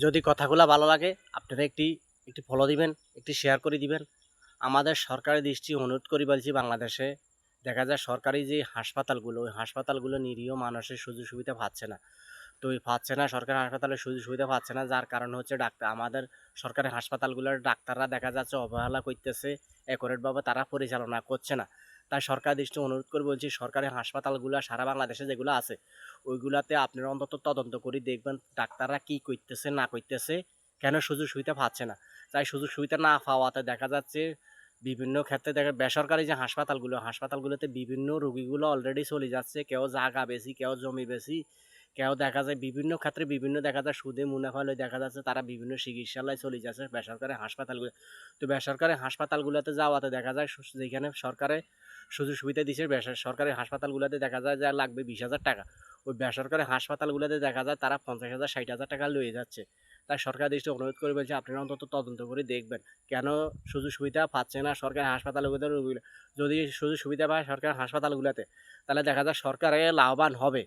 যদি কথাগুলো ভালো লাগে আপনারা একটি একটি ফলো দিবেন, একটি শেয়ার করে দিবেন। আমাদের সরকারের দৃষ্টি অনুরোধ করি বলছি, বাংলাদেশে দেখা যায় সরকারি যে হাসপাতালগুলো, ওই হাসপাতালগুলো নিরীহ মানুষের সুযোগ সুবিধা পাচ্ছে না। তো এই পাচ্ছে না, সরকারি হাসপাতালে সুযোগ সুবিধা পাচ্ছে না, যার কারণ হচ্ছে ডাক্তার, আমাদের সরকারি হাসপাতালগুলোর ডাক্তাররা দেখা যাচ্ছে অবহেলা করতেছে, অ্যাকুরেটভাবে তারা পরিচালনা করছে না। তাই সরকার দৃষ্টি অনুরোধ করে বলছি, সরকারি হাসপাতালগুলো সারা বাংলাদেশে যেগুলো আছে ওইগুলাতে আপনারা অন্তত তদন্ত করে দেখবেন ডাক্তাররা কী করতেছে না করতেছে, কেন সুযোগ সুবিধা পাচ্ছে না। তাই সুযোগ সুবিধা না পাওয়াতে দেখা যাচ্ছে বিভিন্ন ক্ষেত্রে দেখা বেসরকারি যে হাসপাতালগুলোতে বিভিন্ন রোগীগুলো অলরেডি চলে যাচ্ছে, কেউ জায়গা বেশি, কেউ জমি বেশি, কেউ দেখা যায় বিভিন্ন ক্ষেত্রে বিভিন্ন দেখা যায় সুদে মুনাফা লই দেখা যাচ্ছে তারা বিভিন্ন চিকিৎসালয়ে চলে যাচ্ছে বেসরকারি হাসপাতালগুলো। তো বেসরকারি হাসপাতালগুলোতে যাওয়াতে দেখা যায় যেখানে সরকারে সুযোগ সুবিধা দিচ্ছে, বেসরকারি হাসপাতালগুলোতে দেখা যায় যা লাগবে 20,000 টাকা, ওই বেসরকারি হাসপাতালগুলোতে দেখা যায় তারা 50,000 60,000 টাকা লয়ে যাচ্ছে। তাই সরকার দৃষ্টি অনুরোধ করে বলছে আপনারা অন্তত তদন্ত করে দেখবেন কেন সুযোগ সুবিধা পাচ্ছে না সরকারি হাসপাতালগুলোতে রোগীগুলো। যদি সুযোগ সুবিধা পায় সরকারি হাসপাতালগুলোতে, তাহলে দেখা যায় সরকারে লাভবান হবে।